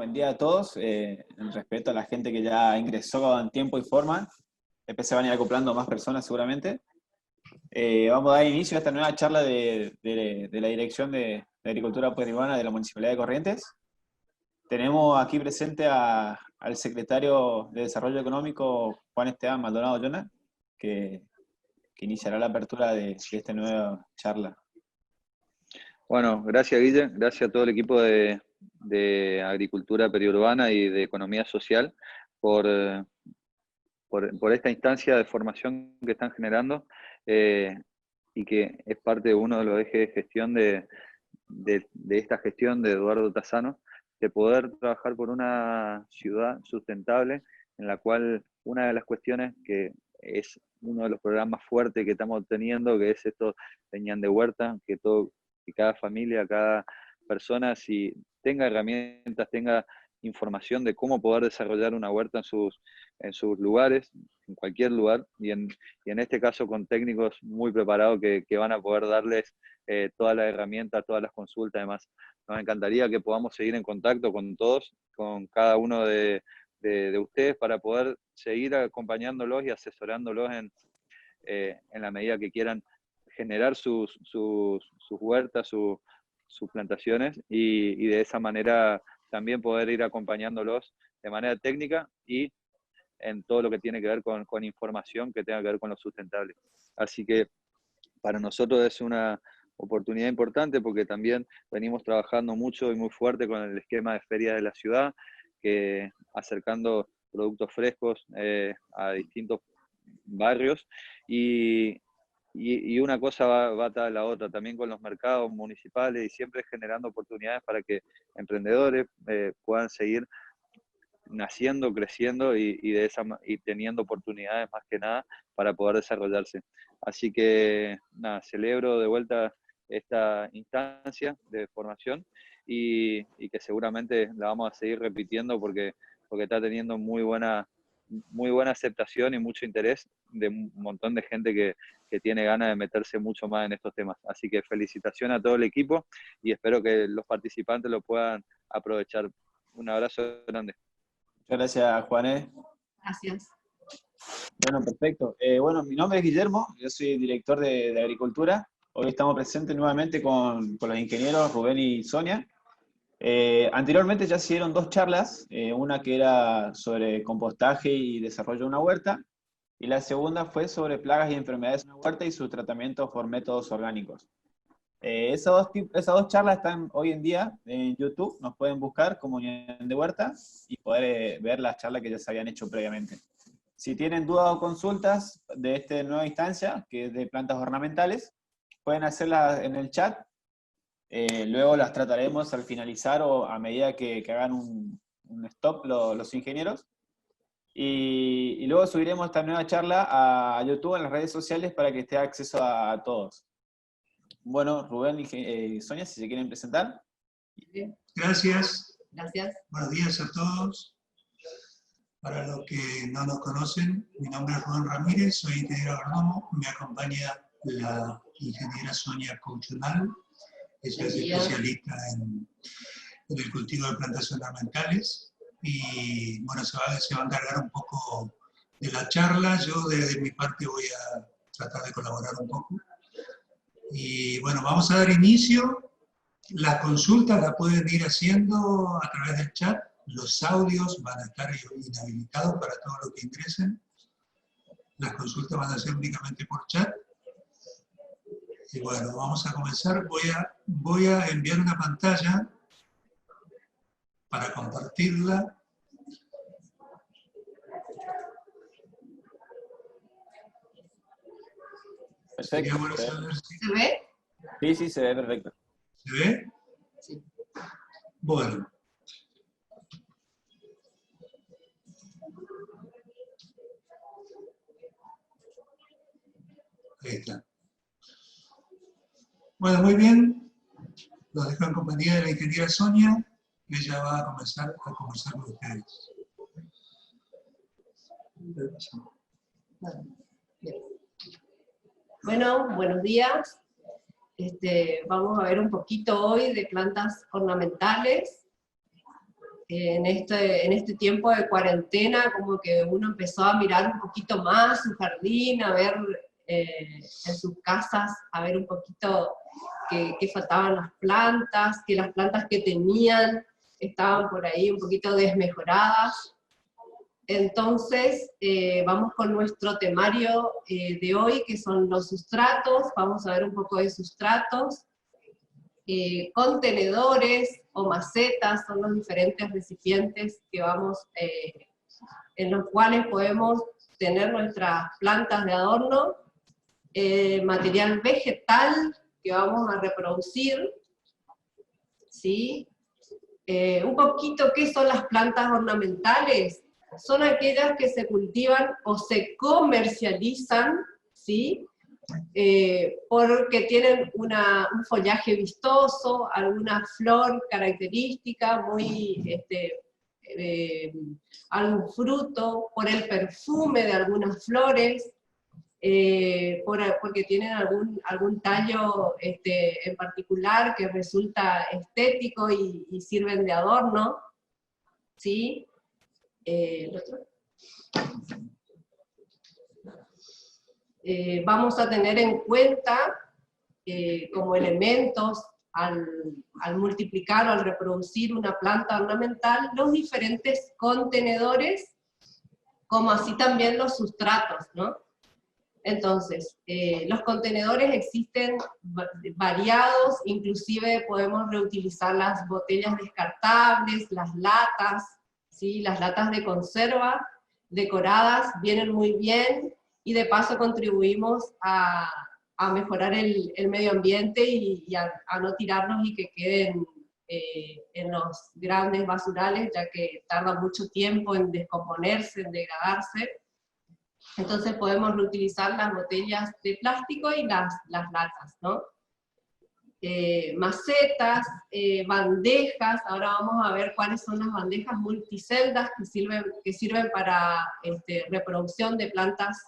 buen día a todos. En respeto a la gente que ya ingresó en tiempo y forma, después se van a ir acoplando más personas seguramente. Vamos a dar inicio a esta nueva charla de la Dirección de Agricultura Periurbana de la Municipalidad de Corrientes. Tenemos aquí presente al secretario de Desarrollo Económico, Juan Esteban Maldonado Llona, que iniciará la apertura de esta nueva charla. Bueno, gracias Guille, gracias a todo el equipo de Agricultura Periurbana y de Economía Social por esta instancia de formación que están generando y que es parte de uno de los ejes de gestión de esta gestión de Eduardo Tassano, de poder trabajar por una ciudad sustentable en la cual una de las cuestiones que es uno de los programas fuertes que estamos teniendo, que es esto de Ñan de Huerta, que cada familia, cada persona, si tenga herramientas, tenga información de cómo poder desarrollar una huerta en sus lugares, en cualquier lugar, y en este caso con técnicos muy preparados que van a poder darles todas las herramientas, todas las consultas. Además, nos encantaría que podamos seguir en contacto con todos, con cada uno de ustedes, para poder seguir acompañándolos y asesorándolos en la medida que quieran generar sus huertas, sus plantaciones, y de esa manera también poder ir acompañándolos de manera técnica y en todo lo que tiene que ver con información que tenga que ver con lo sustentable. Así que para nosotros es una oportunidad importante porque también venimos trabajando mucho y muy fuerte con el esquema de ferias de la ciudad, que acercando productos frescos a distintos barrios, y una cosa va atada a la otra, también con los mercados municipales, y siempre generando oportunidades para que emprendedores puedan seguir naciendo, creciendo y teniendo oportunidades más que nada para poder desarrollarse. Así que nada, celebro de vuelta esta instancia de formación y que seguramente la vamos a seguir repitiendo porque está teniendo muy buena aceptación y mucho interés de un montón de gente que tiene ganas de meterse mucho más en estos temas. Así que felicitaciones a todo el equipo y espero que los participantes lo puedan aprovechar. Un abrazo grande. Muchas gracias, Juanes. Gracias. Bueno, perfecto. Bueno, mi nombre es Guillermo, yo soy director de Agricultura. Hoy estamos presentes nuevamente con los ingenieros Rubén y Sonia. Anteriormente ya se dieron dos charlas, una que era sobre compostaje y desarrollo de una huerta, y la segunda fue sobre plagas y enfermedades en una huerta y su tratamiento por métodos orgánicos. Esas dos charlas están hoy en día en YouTube, nos pueden buscar como Ñan de Huerta y poder ver las charlas que ya se habían hecho previamente. Si tienen dudas o consultas de esta nueva instancia, que es de plantas ornamentales, pueden hacerlas en el chat. Luego las trataremos al finalizar o a medida que hagan un stop los ingenieros. Y luego subiremos esta nueva charla a YouTube en las redes sociales para que esté acceso a todos. Bueno, Rubén y Sonia, si se quieren presentar. Gracias. Gracias. Buenos días a todos. Para los que no nos conocen, mi nombre es Rubén Ramírez, soy ingeniero agrónomo. Me acompaña la ingeniera Sonia Couchonal. Ella es especialista en el cultivo de plantas ornamentales. Y bueno, se va a encargar un poco de la charla. Yo de mi parte voy a tratar de colaborar un poco. Y bueno, vamos a dar inicio. Las consultas las pueden ir haciendo a través del chat. Los audios van a estar inhabilitados para todos los que ingresen. Las consultas van a ser únicamente por chat. Y bueno, vamos a comenzar. Voy a enviar una pantalla para compartirla. Perfecto. Bueno saber si... ¿Se ve? Sí, sí, se ve perfecto. ¿Se ve? Sí. Bueno. Ahí está. Bueno, muy bien. Los dejo en compañía de la ingeniera Sonia, que ella va a comenzar a conversar con ustedes. Bueno, buenos días. Vamos a ver un poquito hoy de plantas ornamentales. en este tiempo de cuarentena, como que uno empezó a mirar un poquito más su jardín, a ver en sus casas, a ver un poquito que faltaban las plantas, que las plantas que tenían estaban por ahí un poquito desmejoradas. Entonces, vamos con nuestro temario de hoy, que son los sustratos. Vamos a ver un poco de sustratos. Contenedores o macetas son los diferentes recipientes que en los cuales podemos tener nuestras plantas de adorno. Material vegetal que vamos a reproducir, ¿sí? Un poquito, ¿qué son las plantas ornamentales? Son aquellas que se cultivan o se comercializan, ¿sí? Porque tienen un follaje vistoso, alguna flor característica, algún fruto, por el perfume de algunas flores, porque tienen algún tallo en particular que resulta estético y sirven de adorno, ¿sí? ¿El otro? Vamos a tener en cuenta como elementos al multiplicar o al reproducir una planta ornamental los diferentes contenedores, como así también los sustratos, ¿no? Entonces, los contenedores existen variados, inclusive podemos reutilizar las botellas descartables, las latas, ¿sí? Las latas de conserva decoradas vienen muy bien, y de paso contribuimos a mejorar el medio ambiente y a no tirarnos y que queden en los grandes basurales, ya que tarda mucho tiempo en descomponerse, en degradarse. Entonces podemos reutilizar las botellas de plástico y las latas, ¿no? Macetas, bandejas. Ahora vamos a ver cuáles son las bandejas multiceldas que sirven para reproducción de plantas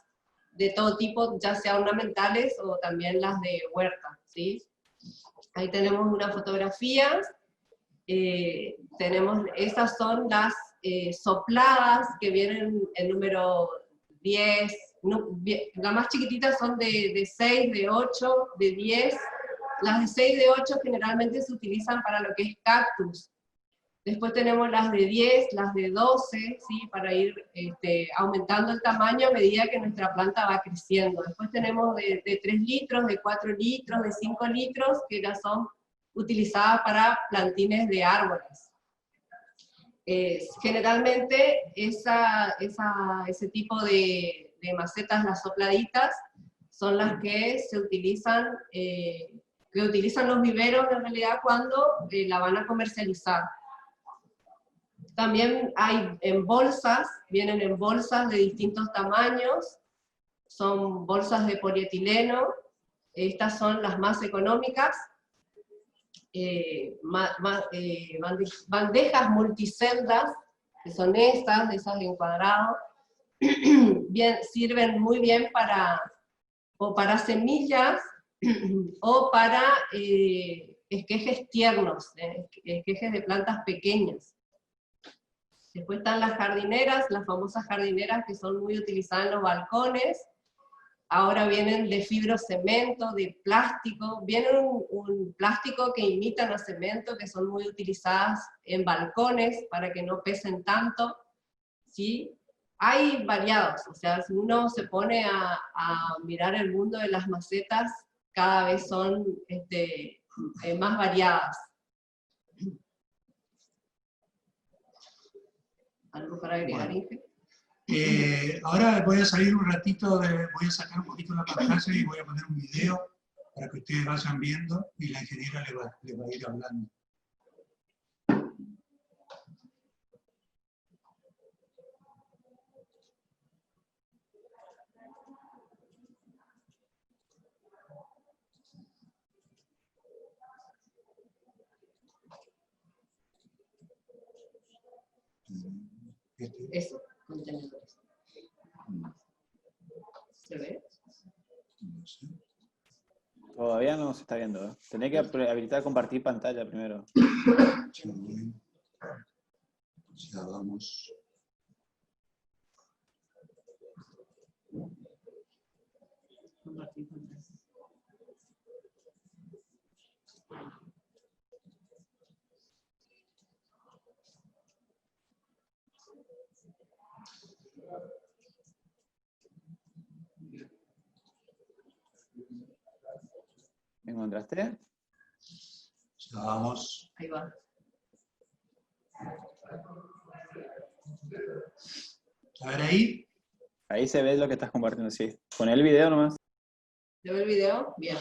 de todo tipo, ya sea ornamentales o también las de huerta, ¿sí? Ahí tenemos una fotografía. Esas son las sopladas, que vienen en número 10, la más chiquitita son de 6, de 8, de 10, las de 6, de 8 generalmente se utilizan para lo que es cactus. Después tenemos las de 10, las de 12, ¿sí? Para ir aumentando el tamaño a medida que nuestra planta va creciendo. Después tenemos de 3 litros, de 4 litros, de 5 litros, que ya son utilizadas para plantines de árboles. Generalmente ese tipo de macetas, las sopladitas, son las que se utilizan, que utilizan los viveros en realidad cuando la van a comercializar. También hay en bolsas, vienen en bolsas de distintos tamaños, son bolsas de polietileno, estas son las más económicas. Bandejas multiceldas, que son esas en cuadrado, sirven muy bien para semillas o para esquejes tiernos, esquejes de plantas pequeñas. Después están las jardineras, las famosas jardineras que son muy utilizadas en los balcones. Ahora vienen de fibrocemento, de plástico, vienen un plástico que imitan a cemento, que son muy utilizadas en balcones para que no pesen tanto, ¿sí? Hay variados, o sea, si uno se pone a mirar el mundo de las macetas, cada vez son más variadas. ¿Algo para agregar, Inge? Ahora voy a salir un ratito, voy a sacar un poquito la pantalla y voy a poner un video para que ustedes vayan viendo y la ingeniera les va a ir hablando. Eso, contenedores. ¿Se ve? No sé. Todavía no se está viendo, ¿eh? Tenés que habilitar compartir pantalla primero. Ya vamos. ¿Me encontraste? Ya vamos. Ahí va. A ver ahí. Ahí se ve lo que estás compartiendo, sí. Pon el video nomás. ¿Le ve el video? Bien.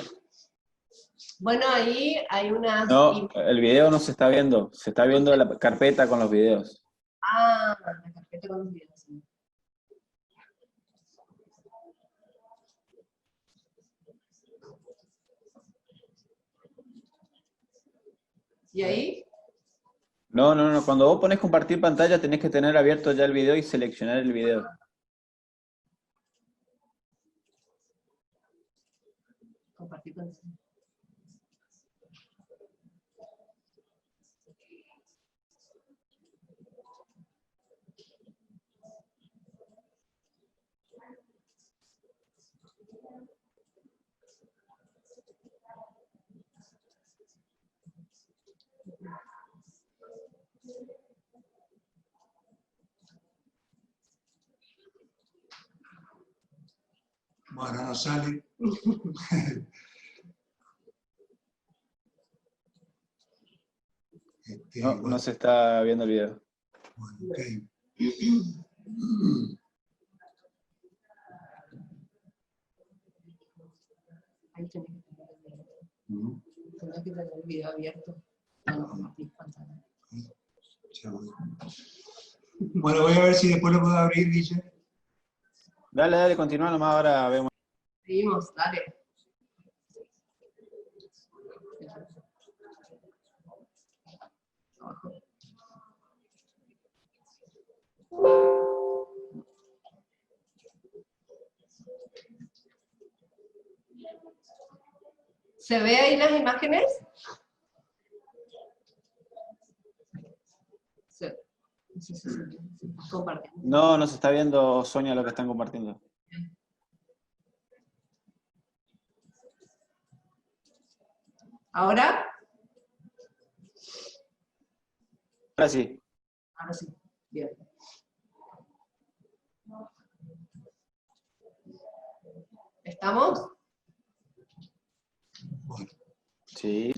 Bueno, ahí hay unas... No, el video no se está viendo. Se está viendo la carpeta con los videos. Ah, la carpeta con los videos. Sí. ¿Y ahí? No, no, no. Cuando vos pones compartir pantalla tenés que tener abierto ya el video y seleccionar el video. Compartir pantalla. Bueno, no sale. No, Bueno, no se está viendo el video. bueno, ok. Ahí tenés que tener el video. Ujú, Tenés que tener el video abierto. No, compartir pantalla. ya voy. Bueno, voy a ver si después lo puedo abrir, Guille. Dale, dale, continúa nomás, ahora vemos. Seguimos, dale. Abajo. ¿Se ve ahí las imágenes? Sí. No sé si se ve. Compartiendo. No, no se está viendo, Sonia, lo que están compartiendo. ¿Ahora? Ahora sí. Ahora sí. Bien. ¿Estamos? Bueno, Sí.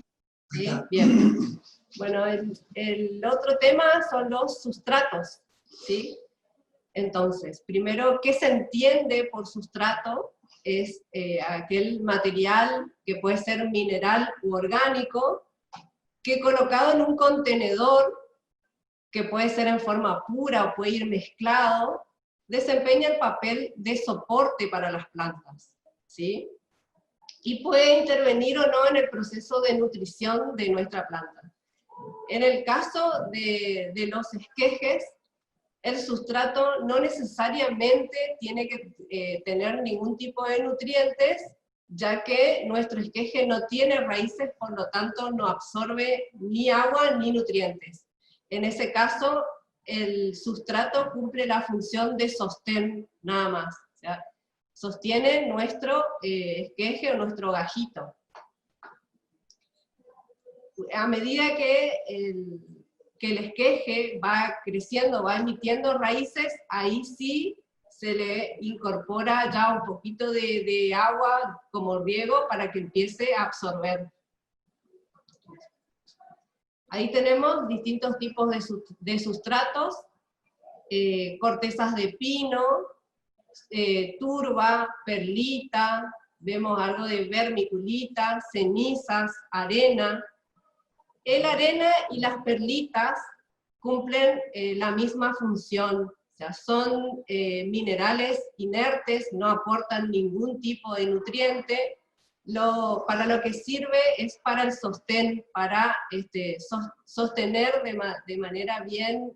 Sí, bien. Bueno, el otro tema son los sustratos, ¿sí? Entonces, primero, ¿qué se entiende por sustrato? Es aquel material que puede ser mineral u orgánico, que colocado en un contenedor, que puede ser en forma pura o puede ir mezclado, desempeña el papel de soporte para las plantas, ¿sí? Y puede intervenir o no en el proceso de nutrición de nuestra planta. En el caso de los esquejes, el sustrato no necesariamente tiene que tener ningún tipo de nutrientes, ya que nuestro esqueje no tiene raíces, por lo tanto no absorbe ni agua ni nutrientes. En ese caso, el sustrato cumple la función de sostén nada más. O sea, sostiene nuestro esqueje o nuestro gajito. A medida que el esqueje va creciendo, va emitiendo raíces, ahí sí se le incorpora ya un poquito de agua como riego para que empiece a absorber. Ahí tenemos distintos tipos de sustratos, cortezas de pino, turba, perlita, vemos algo de vermiculita, cenizas, arena. La arena y las perlitas cumplen la misma función, o sea, son minerales inertes, no aportan ningún tipo de nutriente. Para lo que sirve es para el sostén, para sostener de manera bien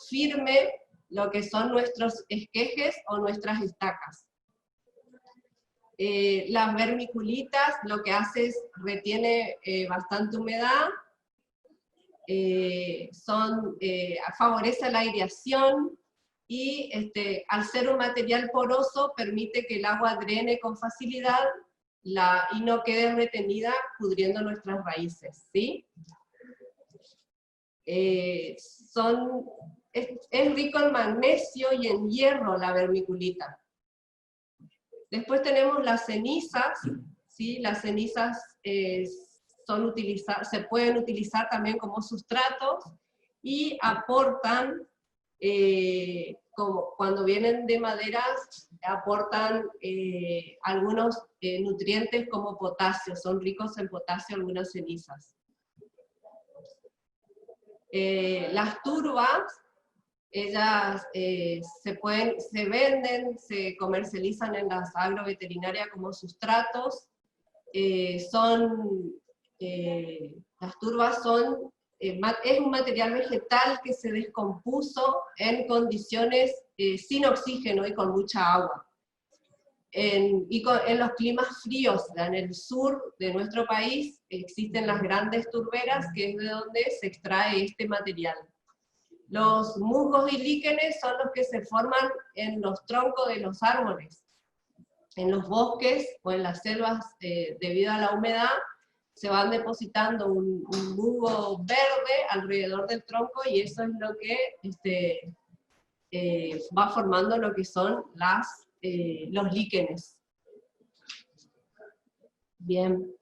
firme lo que son nuestros esquejes o nuestras estacas. Las vermiculitas lo que hace es retiene bastante humedad, favorece la aireación, y al ser un material poroso permite que el agua drene con facilidad y no quede retenida pudriendo nuestras raíces, ¿sí? Es rico en magnesio y en hierro la vermiculita. Después tenemos las cenizas, ¿sí? Las cenizas se pueden utilizar también como sustratos y aportan, como cuando vienen de maderas, aportan algunos nutrientes como potasio, son ricos en potasio algunas cenizas. Las turbas, ellas se venden, se comercializan en las agroveterinarias como sustratos. Las turbas es un material vegetal que se descompuso en condiciones sin oxígeno y con mucha agua. En los climas fríos, en el sur de nuestro país, existen las grandes turberas, que es de donde se extrae este material. Los musgos y líquenes son los que se forman en los troncos de los árboles. En los bosques o en las selvas, debido a la humedad, se van depositando un musgo verde alrededor del tronco, y eso es lo que va formando lo que son los líquenes. Bien.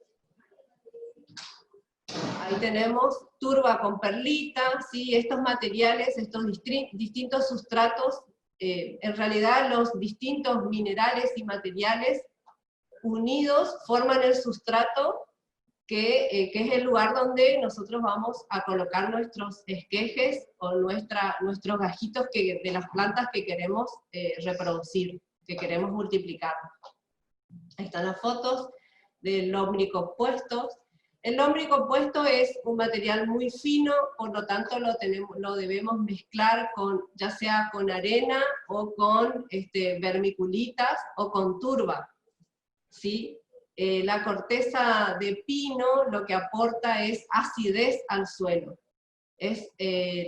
Ahí tenemos turba con perlita, ¿sí? Estos materiales, estos distintos sustratos, en realidad los distintos minerales y materiales unidos forman el sustrato que es el lugar donde nosotros vamos a colocar nuestros esquejes o nuestros gajitos de las plantas que queremos reproducir, que queremos multiplicar. Ahí están las fotos del lombricompuesto. El lombricompuesto es un material muy fino, por lo tanto lo debemos mezclar ya sea con arena o con vermiculitas o con turba, ¿sí? La corteza de pino lo que aporta es acidez al suelo.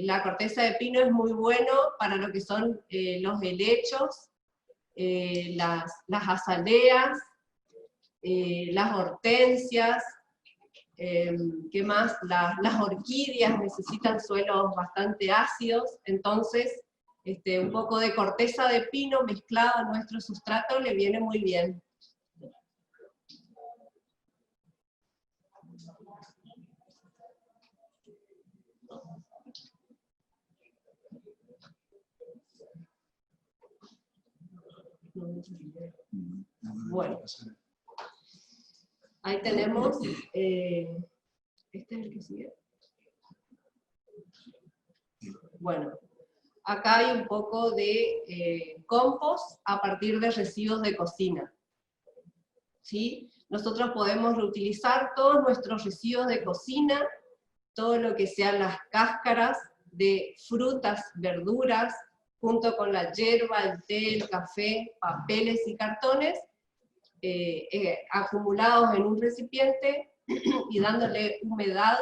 La corteza de pino es muy bueno para lo que son los helechos, las azaleas, las hortensias, ¿qué más? Las orquídeas necesitan suelos bastante ácidos, entonces un poco de corteza de pino mezclado a nuestro sustrato le viene muy bien. Bueno, ahí tenemos, ¿este es el que sigue? Bueno, acá hay un poco de compost a partir de residuos de cocina, ¿sí? Nosotros podemos reutilizar todos nuestros residuos de cocina, todo lo que sean las cáscaras de frutas, verduras, junto con la hierba, el té, el café, papeles y cartones, acumulados en un recipiente y dándole humedad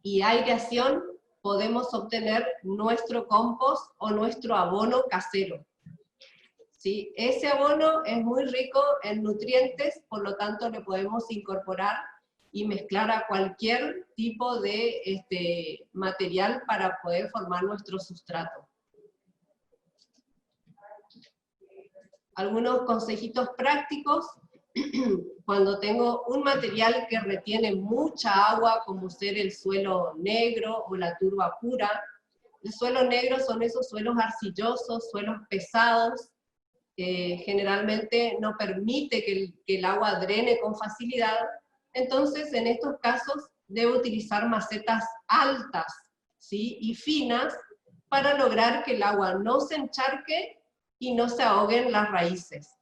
y aireación, podemos obtener nuestro compost o nuestro abono casero. ¿Sí? Ese abono es muy rico en nutrientes, por lo tanto le podemos incorporar y mezclar a cualquier tipo de material para poder formar nuestro sustrato. Algunos consejitos prácticos: cuando tengo un material que retiene mucha agua, como ser el suelo negro o la turba pura. El suelo negro son esos suelos arcillosos, suelos pesados, generalmente no permite que el agua drene con facilidad. Entonces, en estos casos, debo utilizar macetas altas, ¿sí? Y finas, para lograr que el agua no se encharque y no se ahoguen las raíces.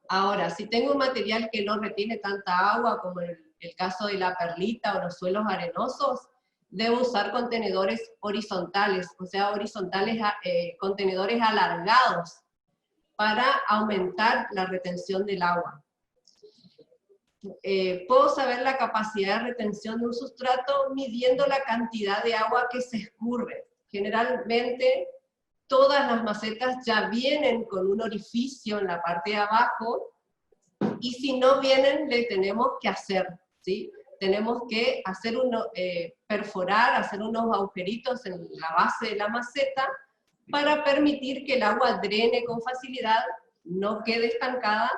Ahora, si tengo un material que no retiene tanta agua, como el caso de la perlita o los suelos arenosos, debo usar contenedores horizontales, o sea, contenedores alargados, para aumentar la retención del agua. puedo saber la capacidad de retención de un sustrato midiendo la cantidad de agua que se escurre. Generalmente, todas las macetas ya vienen con un orificio en la parte de abajo, y si no vienen, le tenemos que hacer, ¿sí? Tenemos que hacer perforar, hacer unos agujeritos en la base de la maceta, para permitir que el agua drene con facilidad, no quede estancada,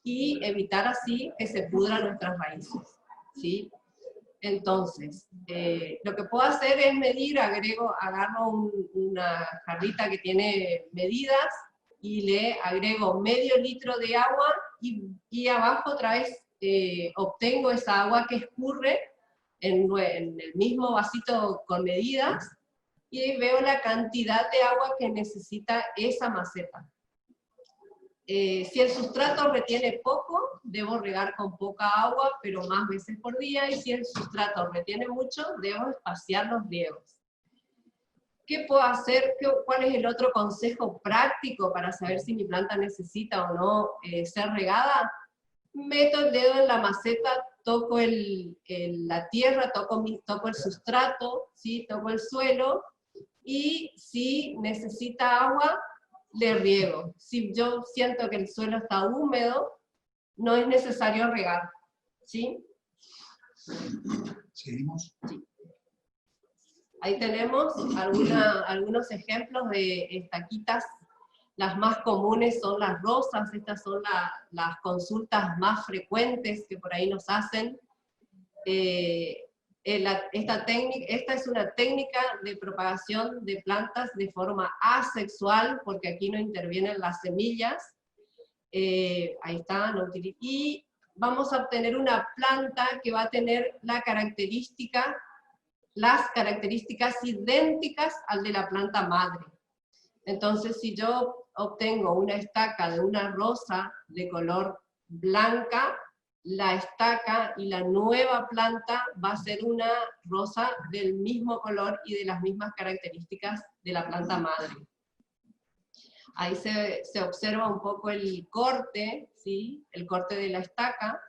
y evitar así que se pudran nuestras raíces, ¿sí? Entonces, lo que puedo hacer es medir, agarro una jarrita que tiene medidas, y le agrego medio litro de agua, y abajo otra vez obtengo esa agua que escurre en el mismo vasito con medidas, y veo la cantidad de agua que necesita esa maceta. Si el sustrato retiene poco, debo regar con poca agua, pero más veces por día, y si el sustrato retiene mucho, debo espaciar los riegos. ¿Qué puedo hacer? ¿Cuál es el otro consejo práctico para saber si mi planta necesita o no ser regada? Meto el dedo en la maceta, toco la tierra, toco el sustrato, ¿sí? Toco el suelo, y si necesita agua, le riego. Si yo siento que el suelo está húmedo, no es necesario regar, ¿sí? ¿Seguimos? Sí. Ahí tenemos algunos ejemplos de estaquitas. Las más comunes son las rosas, estas son las consultas más frecuentes que por ahí nos hacen. Esta es una técnica de propagación de plantas de forma asexual, porque aquí no intervienen las semillas. Ahí está, y vamos a obtener una planta que va a tener las características idénticas al de la planta madre. Entonces, si yo obtengo una estaca de una rosa de color blanca, la estaca y la nueva planta va a ser una rosa del mismo color y de las mismas características de la planta madre. Ahí se observa un poco el corte, ¿sí? El corte de la estaca.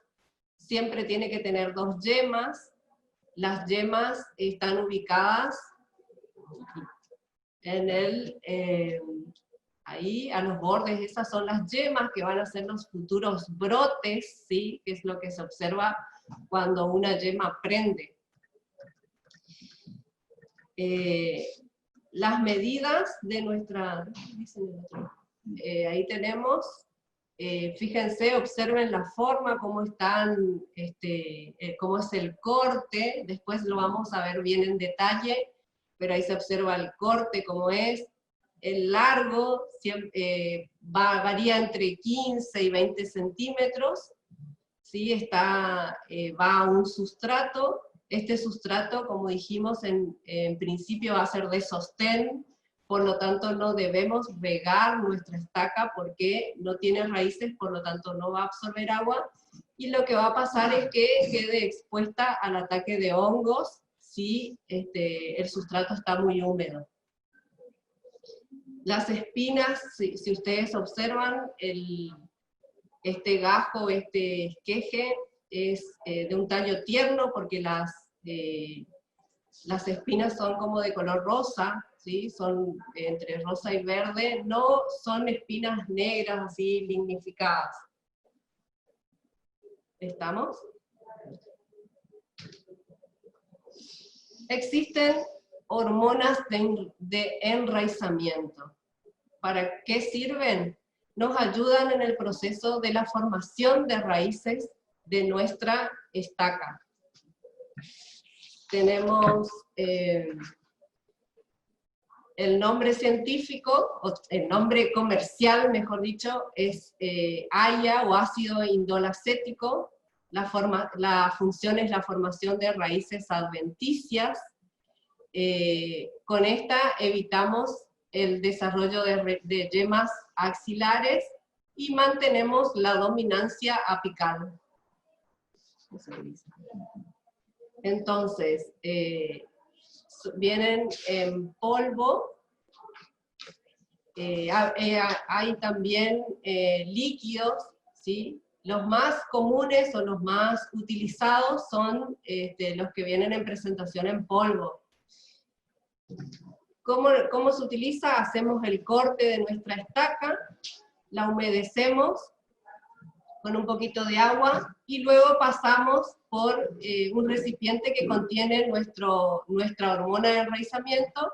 Siempre tiene que tener 2 yemas. Las yemas están ubicadas ahí a los bordes. Esas son las yemas que van a ser los futuros brotes, ¿sí? Que es lo que se observa cuando una yema prende. Las medidas de nuestra... ahí tenemos, fíjense, observen la forma, cómo cómo es el corte, después lo vamos a ver bien en detalle, pero ahí se observa el corte, cómo es. El largo varía entre 15 y 20 centímetros, ¿sí? Va a un sustrato. Este sustrato, como dijimos, en principio va a ser de sostén, por lo tanto no debemos regar nuestra estaca porque no tiene raíces, por lo tanto no va a absorber agua, y lo que va a pasar es que quede expuesta al ataque de hongos si el sustrato está muy húmedo. Las espinas, si ustedes observan, este gajo, este esqueje, es de un tallo tierno porque las espinas son como de color rosa, ¿sí? Son entre rosa y verde, no son espinas negras así lignificadas. ¿Estamos? Existen hormonas de enraizamiento. ¿Para qué sirven? Nos ayudan en el proceso de la formación de raíces de nuestra estaca. Tenemos el nombre científico, o el nombre comercial, mejor dicho, es AIA o ácido indolacético. La función es la formación de raíces adventicias. Con esta evitamos el desarrollo de yemas axilares y mantenemos la dominancia apical. Entonces, vienen en polvo, hay también líquidos, ¿sí? Los más comunes o los más utilizados son los que vienen en presentación en polvo. ¿Cómo se utiliza? Hacemos el corte de nuestra estaca, la humedecemos con un poquito de agua, y luego pasamos por un recipiente que contiene nuestra hormona de enraizamiento.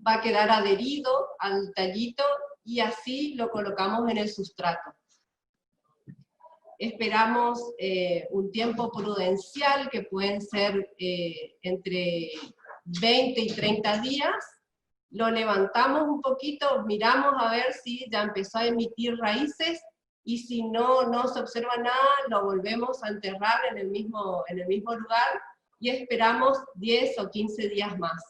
Va a quedar adherido al tallito, y así lo colocamos en el sustrato. Esperamos un tiempo prudencial, que pueden ser entre 20 y 30 días, lo levantamos un poquito, miramos a ver si ya empezó a emitir raíces, y si no se observa nada, lo volvemos a enterrar en el mismo lugar, y esperamos 10 o 15 días más.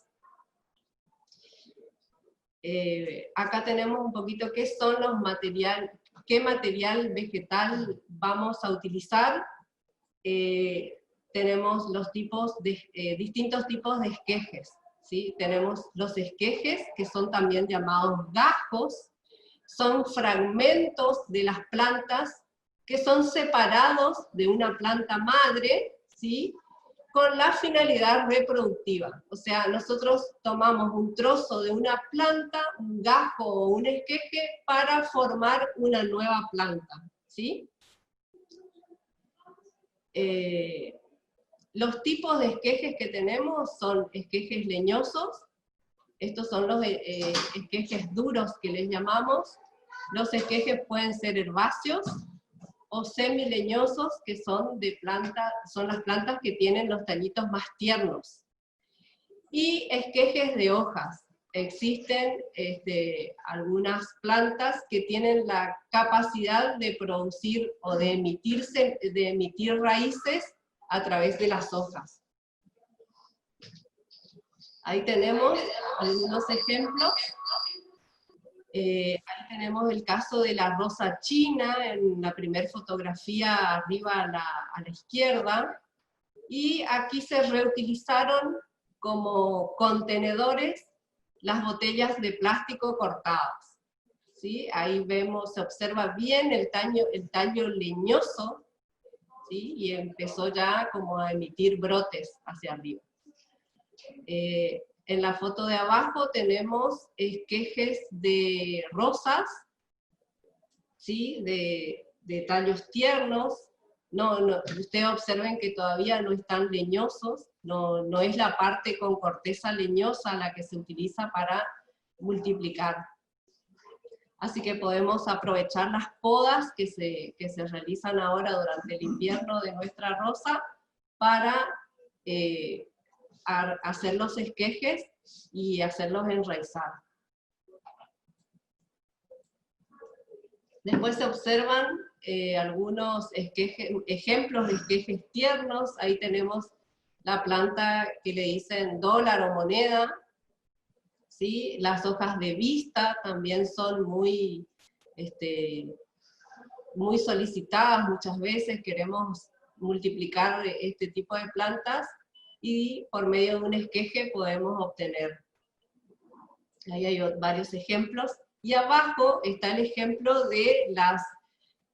Acá tenemos un poquito qué son los materiales, qué material vegetal vamos a utilizar. Tenemos los distintos tipos de esquejes, ¿sí? Tenemos los esquejes, que son también llamados gajos, son fragmentos de las plantas que son separados de una planta madre, ¿sí? Con la finalidad reproductiva. O sea, nosotros tomamos un trozo de una planta, un gajo o un esqueje, para formar una nueva planta, ¿sí? Los tipos de esquejes que tenemos son esquejes leñosos. Estos son los esquejes duros que les llamamos. Los esquejes pueden ser herbáceos o semileñosos, que son las plantas que tienen los tallitos más tiernos. Y esquejes de hojas. Existen algunas plantas que tienen la capacidad de producir o de emitir raíces a través de las hojas. Ahí tenemos algunos ejemplos. Ahí tenemos el caso de la rosa china, en la primera fotografía arriba a la izquierda, y aquí se reutilizaron como contenedores las botellas de plástico cortadas, ¿sí? Ahí se observa bien el tallo leñoso, ¿sí? Y empezó ya como a emitir brotes hacia arriba. En la foto de abajo tenemos esquejes de rosas, ¿sí? de tallos tiernos. Ustedes observen que todavía no están leñosos, no es la parte con corteza leñosa la que se utiliza para multiplicar. Así que podemos aprovechar las podas que se realizan ahora durante el invierno de nuestra rosa para hacer los esquejes y hacerlos enraizar. Después se observan algunos ejemplos de esquejes tiernos. Ahí tenemos la planta que le dicen dólar o moneda, ¿sí? Las hojas de vista también son muy solicitadas muchas veces. Queremos multiplicar este tipo de plantas, y por medio de un esqueje podemos obtener. Ahí hay varios ejemplos. Y abajo está el ejemplo de las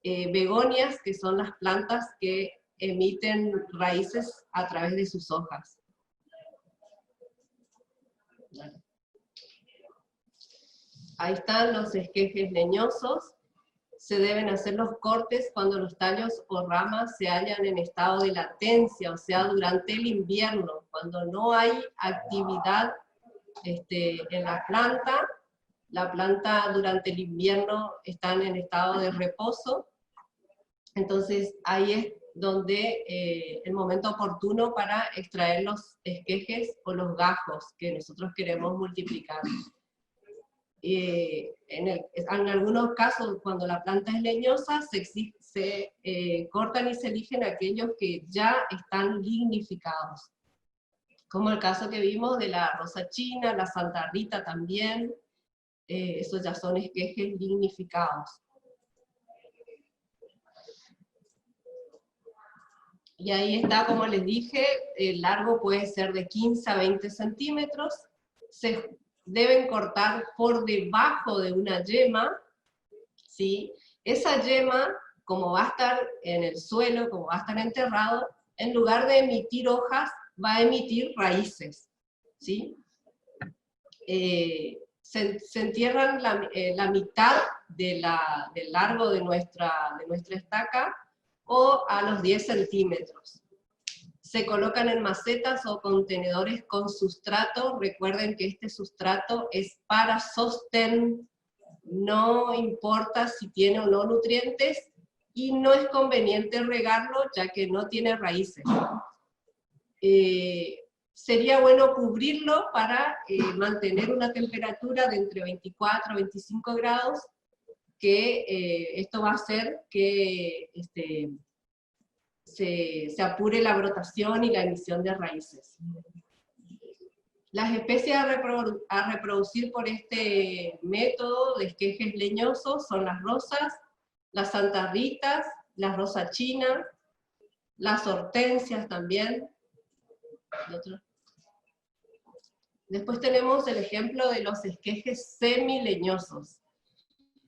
begonias, que son las plantas que emiten raíces a través de sus hojas. Ahí están los esquejes leñosos. Se deben hacer los cortes cuando los tallos o ramas se hallan en estado de latencia, o sea, durante el invierno, cuando no hay actividad en la planta durante el invierno está en estado de reposo. Entonces ahí es donde el momento oportuno para extraer los esquejes o los gajos que nosotros queremos multiplicar. En algunos casos, cuando la planta es leñosa, se cortan y se eligen aquellos que ya están lignificados, como el caso que vimos de la rosa china, la Santa Rita también. Esos ya son esquejes lignificados. Y ahí está, como les dije, el largo puede ser de 15 a 20 centímetros. Se deben cortar por debajo de una yema, ¿sí? Esa yema como va a estar en el suelo, como va a estar enterrado, en lugar de emitir hojas, va a emitir raíces, ¿sí? Se entierran la mitad del largo de nuestra estaca, o a los 10 centímetros. Se colocan en macetas o contenedores con sustrato. Recuerden que este sustrato es para sostén, no importa si tiene o no nutrientes, y no es conveniente regarlo ya que no tiene raíces. Sería bueno cubrirlo para mantener una temperatura de entre 24 y 25 grados, que esto va a hacer que se apure la brotación y la emisión de raíces. Las especies a reproducir por este método de esquejes leñosos son las rosas, las santarritas, la rosa china, las hortensias también. Después tenemos el ejemplo de los esquejes semileñosos.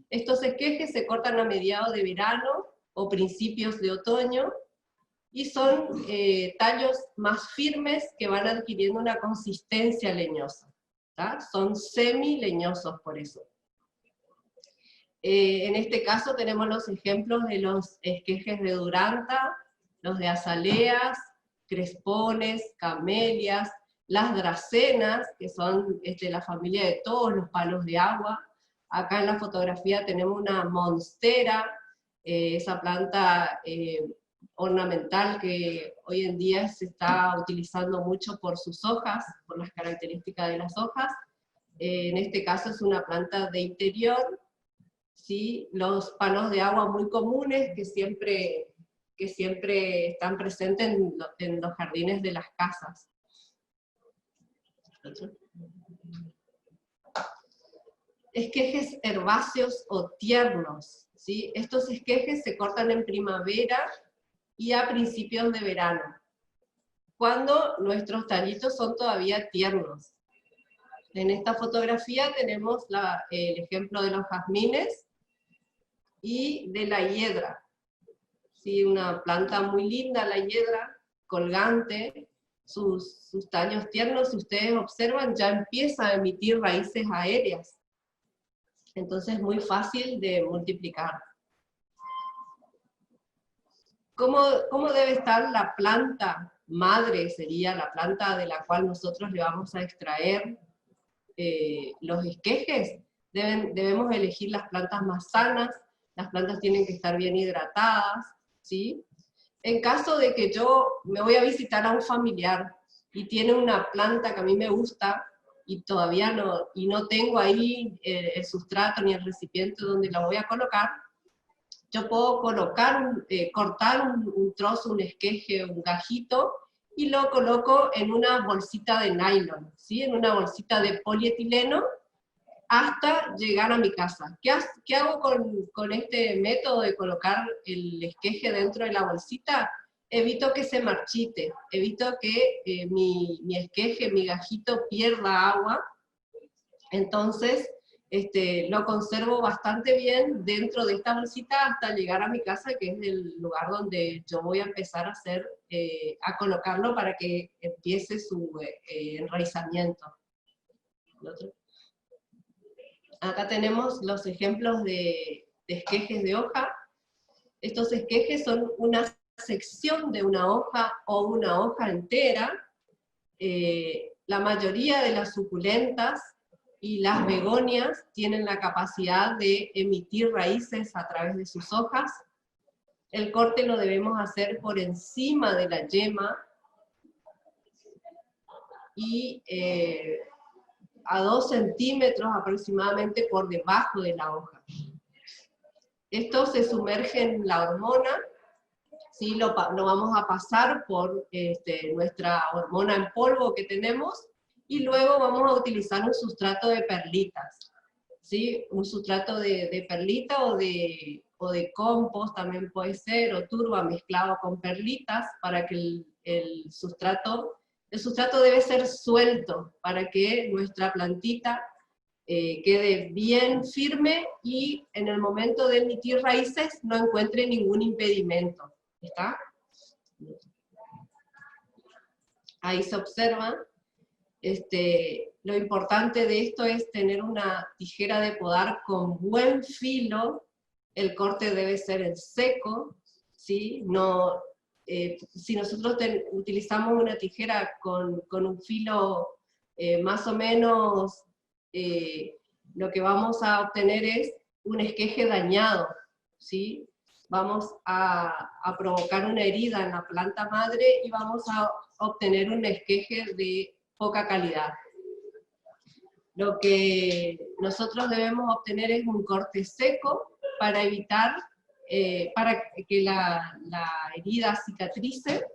Estos esquejes se cortan a mediados de verano o principios de otoño, y son tallos más firmes que van adquiriendo una consistencia leñosa, ¿tá? Son semileñosos por eso. En este caso tenemos los ejemplos de los esquejes de duranta, los de azaleas, crespones, camelias, las dracenas, que son la familia de todos los palos de agua. Acá en la fotografía tenemos una monstera, esa planta ornamental que hoy en día se está utilizando mucho por sus hojas, por las características de las hojas. En este caso es una planta de interior, ¿sí? Los palos de agua muy comunes que siempre están presentes en los jardines de las casas. Esquejes herbáceos o tiernos, ¿sí? Estos esquejes se cortan en primavera y a principios de verano, cuando nuestros tallitos son todavía tiernos. En esta fotografía tenemos el ejemplo de los jazmines y de la hiedra. Sí, una planta muy linda, la hiedra, colgante, sus tallos tiernos, si ustedes observan, ya empieza a emitir raíces aéreas. Entonces es muy fácil de multiplicar. ¿Cómo debe estar la planta madre? Sería la planta de la cual nosotros le vamos a extraer los esquejes. Debemos elegir las plantas más sanas, las plantas tienen que estar bien hidratadas, ¿sí? En caso de que yo me voy a visitar a un familiar y tiene una planta que a mí me gusta, y todavía no tengo ahí el sustrato ni el recipiente donde la voy a colocar, yo puedo cortar un trozo, un esqueje, un gajito, y lo coloco en una bolsita de nylon, ¿sí? En una bolsita de polietileno, hasta llegar a mi casa. ¿Qué hago con este método de colocar el esqueje dentro de la bolsita? Evito que se marchite, evito que mi esqueje, mi gajito pierda agua. Entonces lo conservo bastante bien dentro de esta bolsita hasta llegar a mi casa, que es el lugar donde yo voy a empezar a colocarlo para que empiece su enraizamiento. Acá tenemos los ejemplos de esquejes de hoja. Estos esquejes son una sección de una hoja o una hoja entera. La mayoría de las suculentas y las begonias tienen la capacidad de emitir raíces a través de sus hojas. El corte lo debemos hacer por encima de la yema y a 2 centímetros aproximadamente por debajo de la hoja. Esto se sumerge en la hormona, ¿sí? Lo vamos a pasar por nuestra hormona en polvo que tenemos, y luego vamos a utilizar un sustrato de perlitas, ¿sí? Un sustrato de perlita o de compost también puede ser, o turba mezclado con perlitas, para que el sustrato debe ser suelto, para que nuestra plantita quede bien firme y en el momento de emitir raíces no encuentre ningún impedimento. ¿Está? Ahí se observa. Lo importante de esto es tener una tijera de podar con buen filo. El corte debe ser en seco, ¿sí? No, si nosotros utilizamos una tijera con un filo más o menos, lo que vamos a obtener es un esqueje dañado, ¿sí? Vamos a provocar una herida en la planta madre y vamos a obtener un esqueje de poca calidad. Lo que nosotros debemos obtener es un corte seco para evitar, para que la herida cicatrice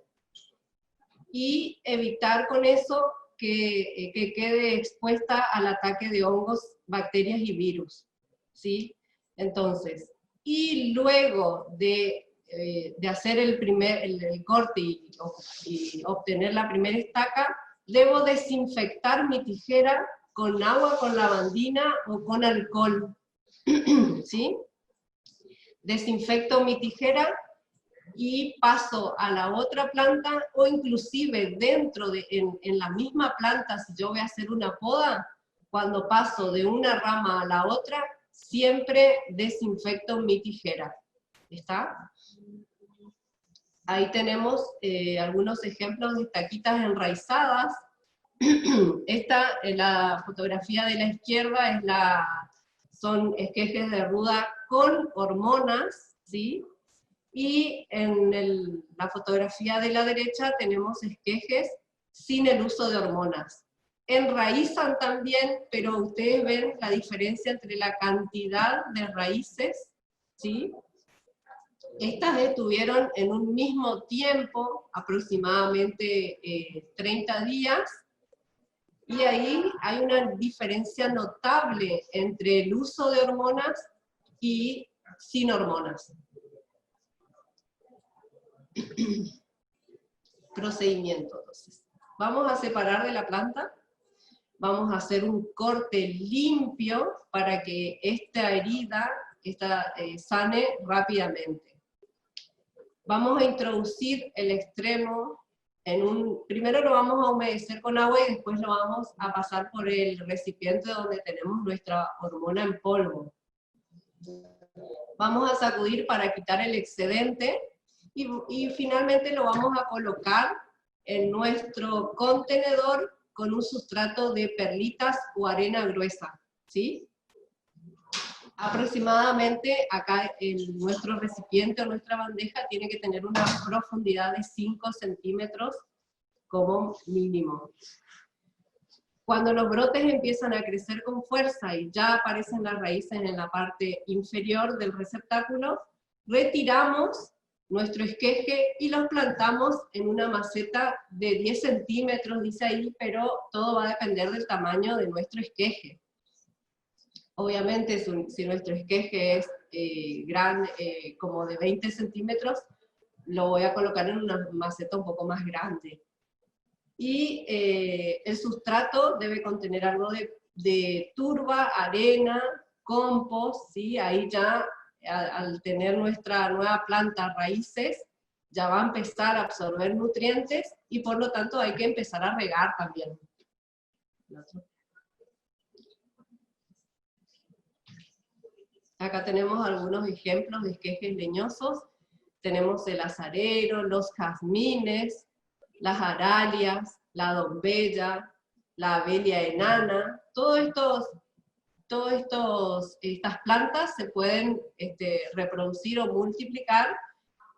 y evitar con eso que quede expuesta al ataque de hongos, bacterias y virus, ¿sí? Entonces, y luego de hacer el corte y obtener la primera estaca, debo desinfectar mi tijera con agua, con lavandina o con alcohol, ¿sí? Desinfecto mi tijera y paso a la otra planta, o inclusive en la misma planta, si yo voy a hacer una poda, cuando paso de una rama a la otra, siempre desinfecto mi tijera. ¿Está? Ahí tenemos algunos ejemplos de estaquitas enraizadas. Esta, la fotografía de la izquierda, son esquejes de ruda con hormonas, ¿sí? Y en la fotografía de la derecha tenemos esquejes sin el uso de hormonas. Enraízan también, pero ustedes ven la diferencia entre la cantidad de raíces, ¿sí? Estas estuvieron en un mismo tiempo, aproximadamente 30 días, y ahí hay una diferencia notable entre el uso de hormonas y sin hormonas. Procedimiento, entonces. Vamos a separar de la planta, vamos a hacer un corte limpio para que esta herida sane rápidamente. Vamos a introducir el extremo primero lo vamos a humedecer con agua y después lo vamos a pasar por el recipiente donde tenemos nuestra hormona en polvo. Vamos a sacudir para quitar el excedente y finalmente lo vamos a colocar en nuestro contenedor con un sustrato de perlitas o arena gruesa, ¿sí? Aproximadamente acá nuestro recipiente o nuestra bandeja tiene que tener una profundidad de 5 centímetros como mínimo. Cuando los brotes empiezan a crecer con fuerza y ya aparecen las raíces en la parte inferior del receptáculo, retiramos nuestro esqueje y los plantamos en una maceta de 10 centímetros, dice ahí, pero todo va a depender del tamaño de nuestro esqueje. Obviamente, si nuestro esqueje es grande, como de 20 centímetros, lo voy a colocar en una maceta un poco más grande. Y el sustrato debe contener algo de turba, arena, compost, ¿sí? Ahí ya, al tener nuestra nueva planta raíces, ya va a empezar a absorber nutrientes, y por lo tanto hay que empezar a regar también. Acá tenemos algunos ejemplos de esquejes leñosos. Tenemos el azarero, los jazmines, las aralias, la dombella, la abelia enana. Estas plantas se pueden reproducir o multiplicar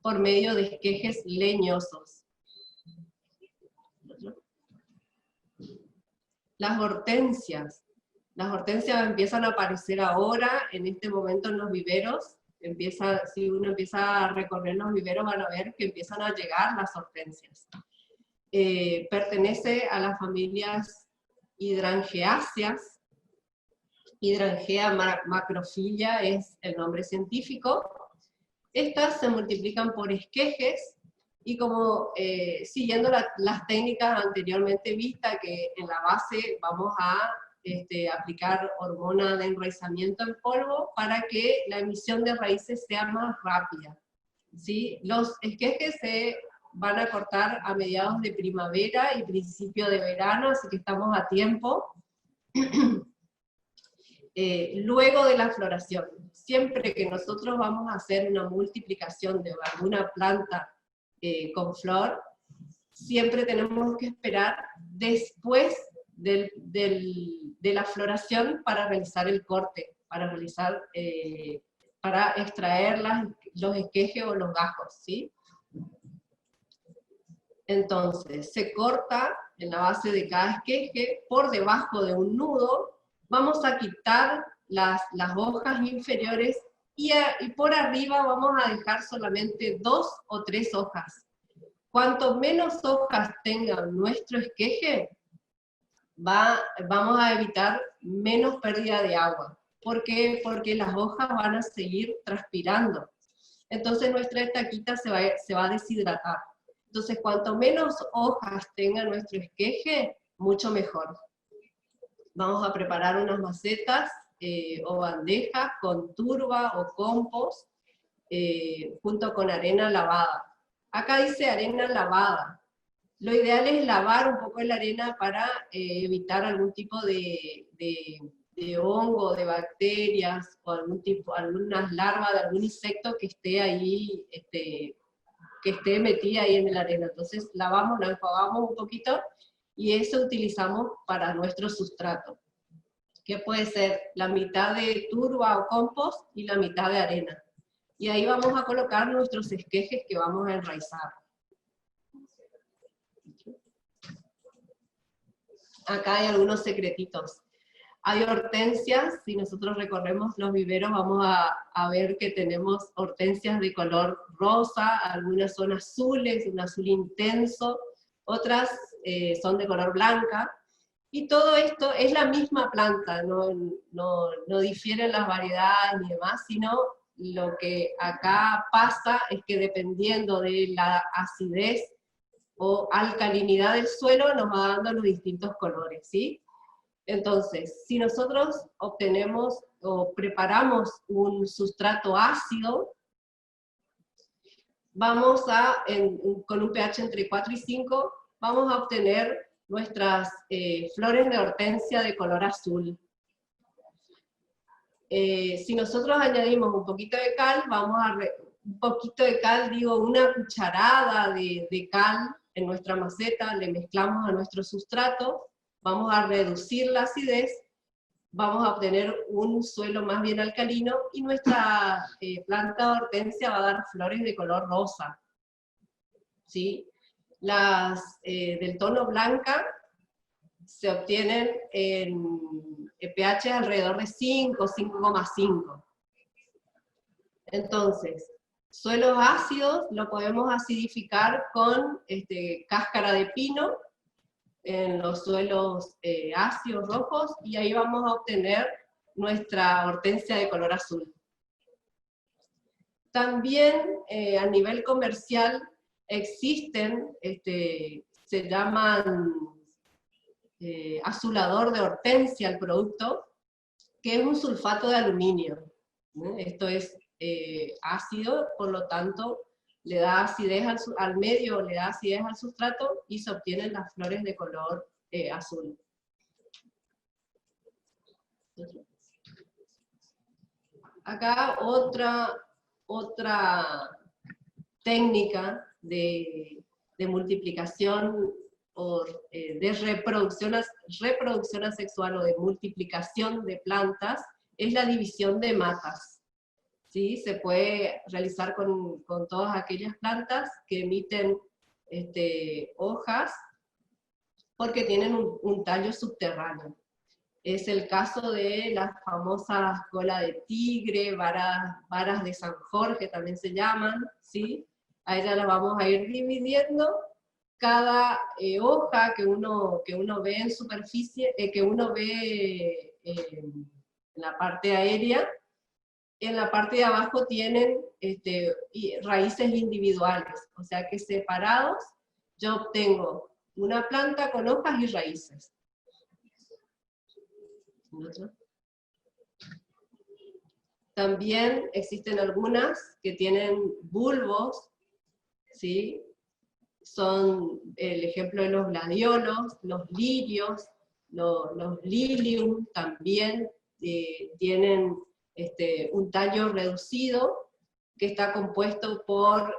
por medio de esquejes leñosos. Las hortensias. Las hortensias empiezan a aparecer ahora, en este momento en los viveros. Si uno empieza a recorrer los viveros, van a ver que empiezan a llegar las hortensias. Pertenece a las familias hidrangeáceas. Hidrangea macrophylla es el nombre científico. Estas se multiplican por esquejes, y como siguiendo las técnicas anteriormente vistas, que en la base vamos a aplicar hormona de enraizamiento en polvo para que la emisión de raíces sea más rápida, ¿sí? Los esquejes se van a cortar a mediados de primavera y principio de verano, así que estamos a tiempo. Luego de la floración, siempre que nosotros vamos a hacer una multiplicación de alguna planta con flor, siempre tenemos que esperar después de la floración para realizar el corte, para extraer los esquejes o los gajos, ¿sí? Entonces, se corta en la base de cada esqueje, por debajo de un nudo, vamos a quitar las hojas inferiores y por arriba vamos a dejar solamente 2 o 3 hojas. Cuanto menos hojas tenga nuestro esqueje, vamos a evitar menos pérdida de agua. ¿Por qué? Porque las hojas van a seguir transpirando. Entonces nuestra estaquita se va a deshidratar. Entonces, cuanto menos hojas tenga nuestro esqueje, mucho mejor. Vamos a preparar unas macetas o bandejas con turba o compost, junto con arena lavada. Acá dice arena lavada. Lo ideal es lavar un poco la arena para evitar algún tipo de hongo, de bacterias, o algunas larvas de algún insecto que esté ahí, que esté metida ahí en la arena. Entonces lavamos, la enjuagamos un poquito, y eso utilizamos para nuestro sustrato, que puede ser la mitad de turba o compost y la mitad de arena. Y ahí vamos a colocar nuestros esquejes que vamos a enraizar. Acá hay algunos secretitos. Hay hortensias, si nosotros recorremos los viveros vamos a ver que tenemos hortensias de color rosa, algunas son azules, un azul intenso, otras son de color blanca, y todo esto es la misma planta, no difieren las variedades ni demás, sino lo que acá pasa es que dependiendo de la acidez o alcalinidad del suelo nos va dando los distintos colores, ¿sí? Entonces, si nosotros obtenemos o preparamos un sustrato ácido, vamos con un pH entre 4 y 5, vamos a obtener nuestras flores de hortensia de color azul. Si nosotros añadimos un poquito de cal, una cucharada de cal en nuestra maceta, le mezclamos a nuestro sustrato, vamos a reducir la acidez, vamos a obtener un suelo más bien alcalino, y nuestra planta de hortensia va a dar flores de color rosa, ¿sí? Las del tono blanca se obtienen en pH alrededor de 5, 5,5. Entonces, suelos ácidos lo podemos acidificar con cáscara de pino, en los suelos ácidos rojos, y ahí vamos a obtener nuestra hortensia de color azul. También a nivel comercial existen, se llaman azulador de hortensia el producto, que es un sulfato de aluminio. Esto es ácido, por lo tanto le da acidez al medio, le da acidez al sustrato, y se obtienen las flores de color azul. Acá otra técnica de multiplicación o de reproducción asexual o de multiplicación de plantas es la división de matas. ¿Sí? Se puede realizar con todas aquellas plantas que emiten hojas porque tienen un tallo subterráneo. Es el caso de las famosas cola de tigre, varas de San Jorge también se llaman, ¿sí? A ellas las vamos a ir dividiendo. Cada hoja que uno ve en superficie, que uno ve en la parte aérea, en la parte de abajo tienen raíces individuales, o sea que separados yo obtengo una planta con hojas y raíces. ¿El otro? También existen algunas que tienen bulbos, ¿sí? Son el ejemplo de los gladiolos, los lirios, los lilium también tienen un tallo reducido que está compuesto por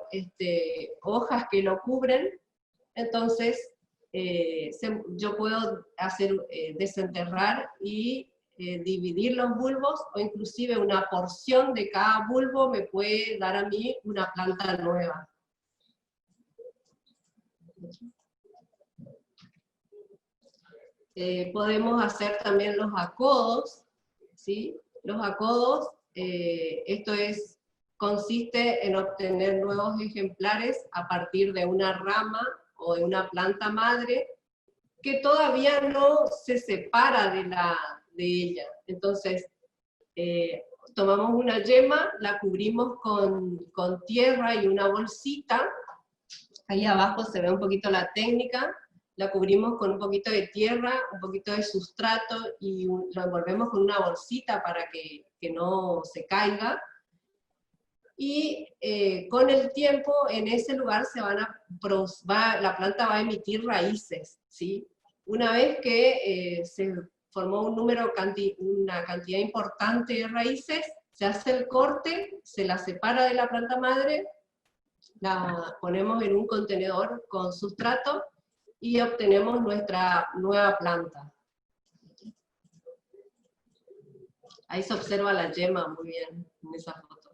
hojas que lo cubren. Entonces yo puedo desenterrar y dividir los bulbos, o inclusive una porción de cada bulbo me puede dar a mí una planta nueva. Podemos hacer también los acodos, ¿sí? Los acodos, esto consiste en obtener nuevos ejemplares a partir de una rama o de una planta madre que todavía no se separa de ella. Entonces, tomamos una yema, la cubrimos con tierra y una bolsita. Ahí abajo se ve un poquito la técnica. La cubrimos con un poquito de tierra, un poquito de sustrato, y lo envolvemos con una bolsita para que no se caiga. Y con el tiempo, en ese lugar la planta va a emitir raíces, ¿sí? Una vez que se formó una cantidad importante de raíces, se hace el corte, se la separa de la planta madre, la ponemos en un contenedor con sustrato, y obtenemos nuestra nueva planta. Ahí se observa la yema muy bien en esa foto.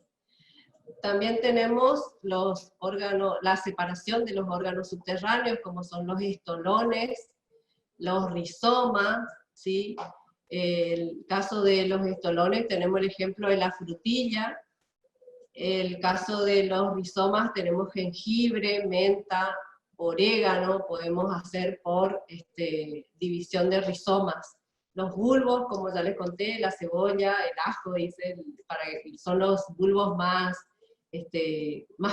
También tenemos la separación de los órganos subterráneos, como son los estolones, los rizomas, ¿sí? El caso de los estolones tenemos el ejemplo de la frutilla. El caso de los rizomas tenemos jengibre, menta, orégano, podemos hacer por división de rizomas. Los bulbos, como ya les conté, la cebolla, el ajo, son los bulbos más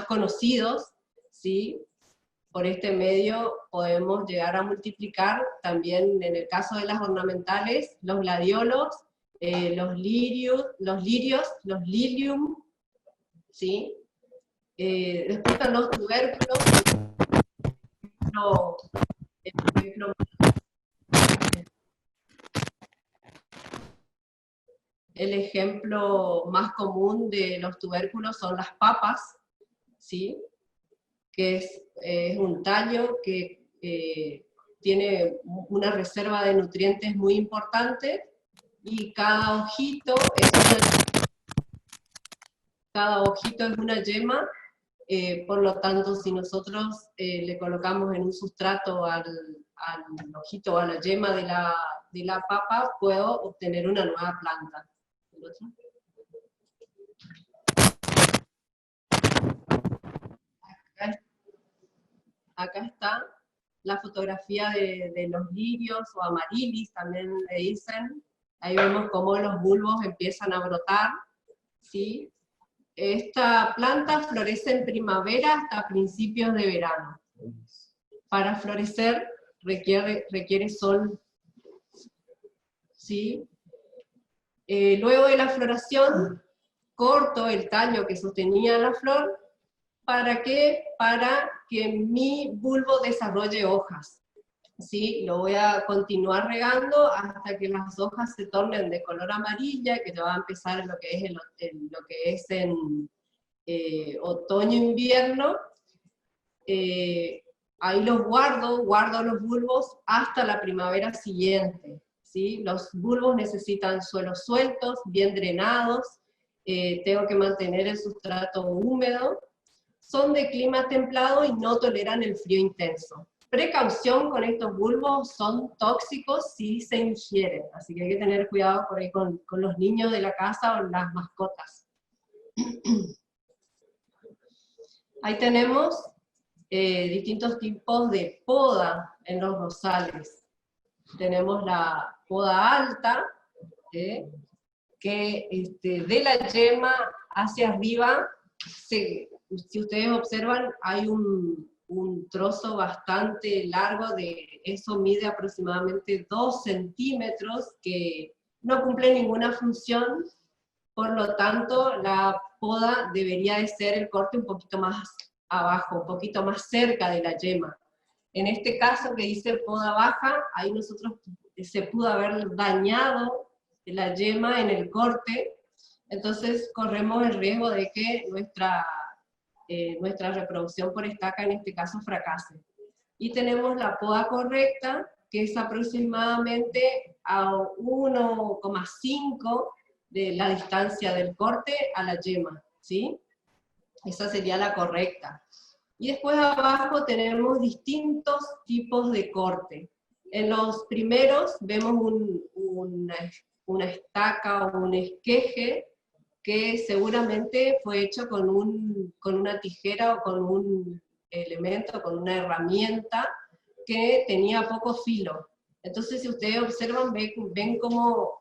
conocidos, ¿sí? Por este medio podemos llegar a multiplicar también, en el caso de las ornamentales, los gladiolos, los lirios, los lilium, ¿sí? Después están los tubérculos. El ejemplo más común de los tubérculos son las papas, ¿sí? Que es un tallo que tiene una reserva de nutrientes muy importante, y cada hojito es una yema. Por lo tanto, si nosotros le colocamos en un sustrato al hojito o a la yema de la papa, puedo obtener una nueva planta. Acá está la fotografía de los lirios, o amarilis también le dicen. Ahí vemos cómo los bulbos empiezan a brotar, ¿sí? Esta planta florece en primavera hasta principios de verano. Para florecer requiere sol, ¿sí? Luego de la floración, corto el tallo que sostenía la flor. ¿Para qué? Para que mi bulbo desarrolle hojas, ¿sí? Lo voy a continuar regando hasta que las hojas se tornen de color amarilla, que ya va a empezar lo que es en otoño-invierno. Ahí los guardo los bulbos hasta la primavera siguiente, ¿sí? Los bulbos necesitan suelos sueltos, bien drenados, tengo que mantener el sustrato húmedo, son de clima templado y no toleran el frío intenso. Precaución con estos bulbos, son tóxicos si se ingieren, así que hay que tener cuidado por ahí con los niños de la casa o las mascotas. Ahí tenemos distintos tipos de poda en los rosales. Tenemos la poda alta, que de la yema hacia arriba, si ustedes observan, hay un trozo bastante largo, eso mide aproximadamente 2 centímetros, que no cumple ninguna función, por lo tanto la poda debería de ser el corte un poquito más abajo, un poquito más cerca de la yema. En este caso que dice poda baja, ahí nosotros se pudo haber dañado la yema en el corte, entonces corremos el riesgo de que nuestra reproducción por estaca en este caso fracase. Y tenemos la poda correcta, que es aproximadamente a 1,5 de la distancia del corte a la yema, ¿sí? Esa sería la correcta. Y después abajo tenemos distintos tipos de corte. En los primeros vemos una estaca o un esqueje que seguramente fue hecho con una tijera o con un elemento, con una herramienta que tenía poco filo. Entonces, si ustedes observan, ven como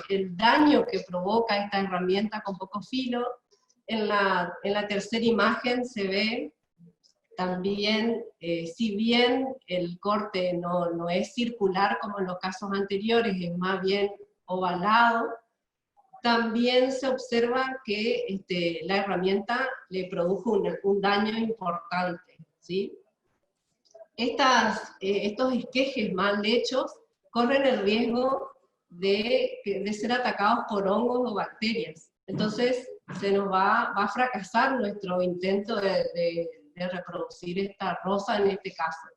el daño que provoca esta herramienta con poco filo. En la tercera imagen se ve también, si bien el corte no es circular como en los casos anteriores, es más bien ovalado, también se observa que la herramienta le produjo un daño importante, ¿sí? Estos esquejes mal hechos corren el riesgo de ser atacados por hongos o bacterias. Entonces se nos va a fracasar nuestro intento de reproducir esta rosa en este caso.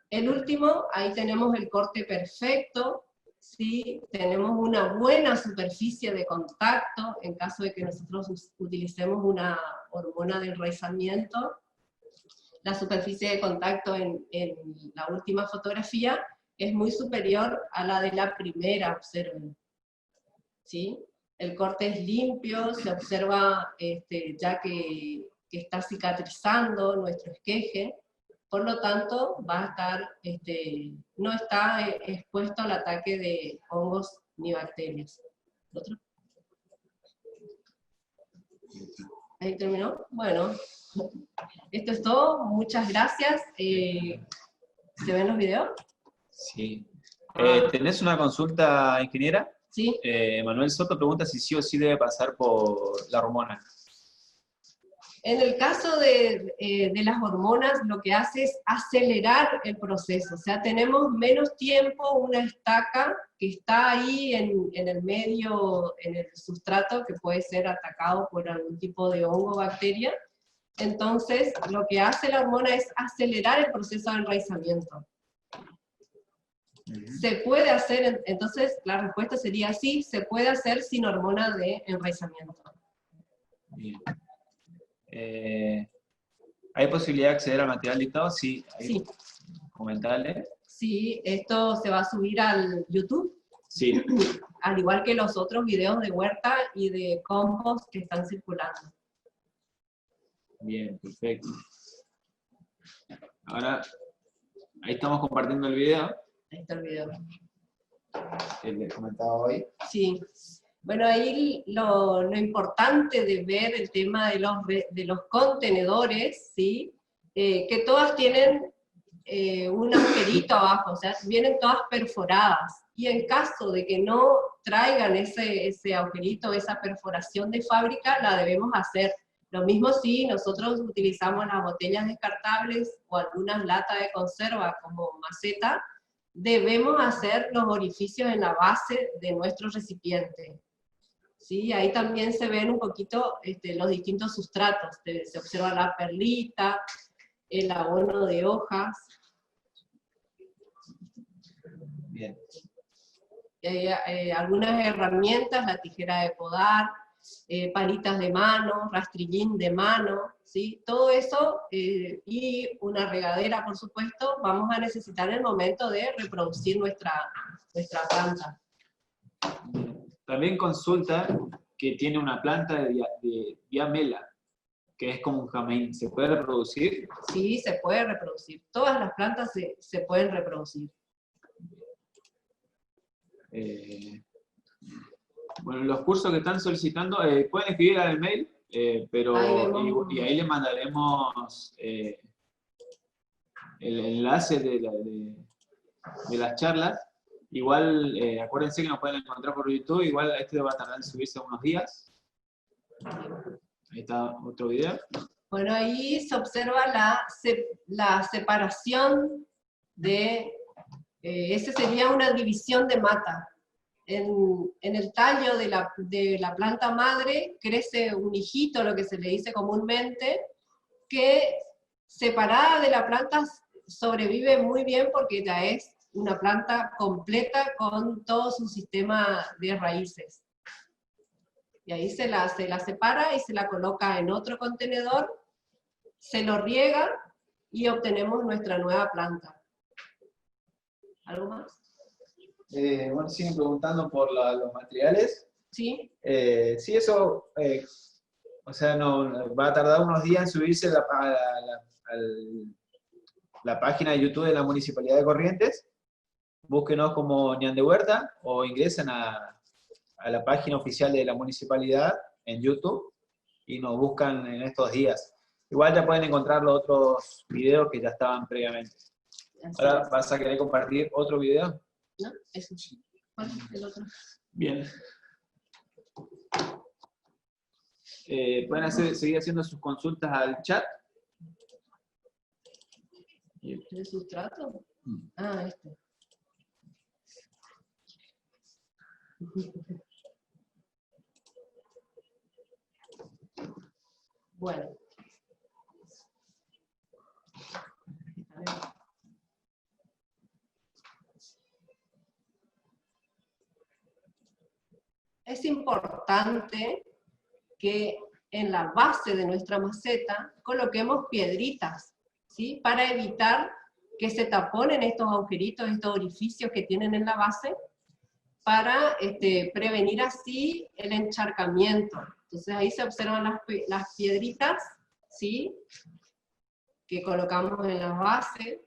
El último, ahí tenemos el corte perfecto, ¿sí? Tenemos una buena superficie de contacto, en caso de que nosotros utilicemos una hormona de enraizamiento. La superficie de contacto en la última fotografía es muy superior a la de la primera, observen. ¿Sí? El corte es limpio, se observa ya que está cicatrizando nuestro esqueje, por lo tanto va a estar, no está expuesto al ataque de hongos ni bacterias. ¿Otro? ¿Ahí terminó? Bueno, esto es todo, muchas gracias. ¿Se ven los videos? Sí. ¿Tenés una consulta, ingeniera? Sí. Manuel Soto pregunta si sí o sí debe pasar por la hormona. En el caso de las hormonas, lo que hace es acelerar el proceso. O sea, tenemos menos tiempo, una estaca que está ahí en el medio, en el sustrato, que puede ser atacado por algún tipo de hongo o bacteria. Entonces, lo que hace la hormona es acelerar el proceso de enraizamiento. ¿Se puede hacer? Entonces, la respuesta sería sí, se puede hacer sin hormona de enraizamiento. Bien. ¿Hay posibilidad de acceder al material dictado? Sí. Sí. Comentarle. Sí, esto se va a subir al YouTube. Sí. Al igual que los otros videos de huerta y de compost que están circulando. Bien, perfecto. Ahora, ahí estamos compartiendo el video. Ahí está el video. Que les comentaba hoy. Sí. Bueno, ahí lo importante de ver el tema de los contenedores, ¿sí? Que todas tienen un agujerito abajo, o sea, vienen todas perforadas. Y en caso de que no traigan ese agujerito, esa perforación de fábrica, la debemos hacer. Lo mismo si nosotros utilizamos las botellas descartables o algunas latas de conserva como maceta, debemos hacer los orificios en la base de nuestro recipiente. ¿Sí? Ahí también se ven un poquito los distintos sustratos. Se observa la perlita, el abono de hojas. Bien. Algunas herramientas, la tijera de podar, palitas de mano, rastrillín de mano, ¿sí? Todo eso, y una regadera, por supuesto, vamos a necesitar en el momento de reproducir nuestra planta. También consulta que tiene una planta de diamela, que es como un jamaín. ¿Se puede reproducir? Sí, se puede reproducir. Todas las plantas se pueden reproducir. Bueno, los cursos que están solicitando, pueden escribir al mail, pero y ahí le mandaremos el enlace de las charlas. Igual, acuérdense que nos pueden encontrar por YouTube, igual este va a tardar en subirse unos días. Ahí está otro video. Bueno, ahí se observa la separación de, ese sería una división de mata. En el tallo de la planta madre crece un hijito, lo que se le dice comúnmente, que separada de la planta sobrevive muy bien porque ya es una planta completa con todo su sistema de raíces. Y ahí se la separa y se la coloca en otro contenedor, se lo riega y obtenemos nuestra nueva planta. ¿Algo más? Bueno, siguen preguntando por los materiales. Sí. Sí, eso, o sea, no, va a tardar unos días en subirse la página de YouTube de la Municipalidad de Corrientes. Búsquenos como Ñan de Huerta o ingresen a la página oficial de la Municipalidad en YouTube y nos buscan en estos días. Igual ya pueden encontrar los otros videos que ya estaban previamente. Ahora, ¿vas a querer compartir otro video? ¿No? Eso sí. ¿Cuál es el otro? Bien. Pueden seguir haciendo sus consultas al chat. ¿El sustrato? Ah, este. Bueno. Es importante que en la base de nuestra maceta coloquemos piedritas, ¿sí? Para evitar que se taponen estos agujeritos, estos orificios que tienen en la base, para prevenir así el encharcamiento. Entonces ahí se observan las piedritas, ¿sí? Que colocamos en la base.